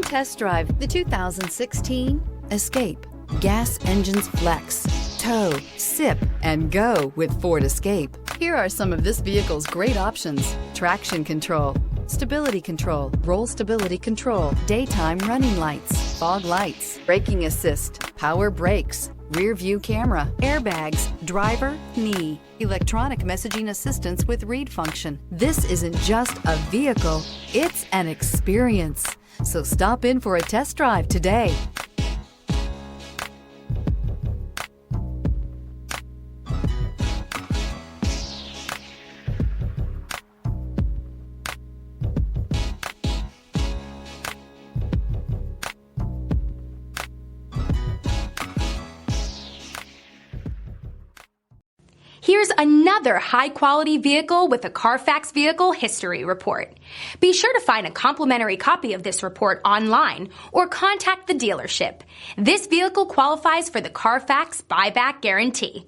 test drive the 2016 Escape. Gas engines flex, tow, sip, and go with Ford Escape. Here are some of this vehicle's great options: traction control, stability control, roll stability control, daytime running lights, fog lights, braking assist, power brakes, rear view camera, airbags, driver, knee, electronic messaging assistance with read function. This isn't just a vehicle, it's an experience. So stop in for a test drive today. Here's another high-quality vehicle with a Carfax Vehicle History Report. Be sure to find a complimentary copy of this report online or contact the dealership. This vehicle qualifies for the Carfax Buyback Guarantee.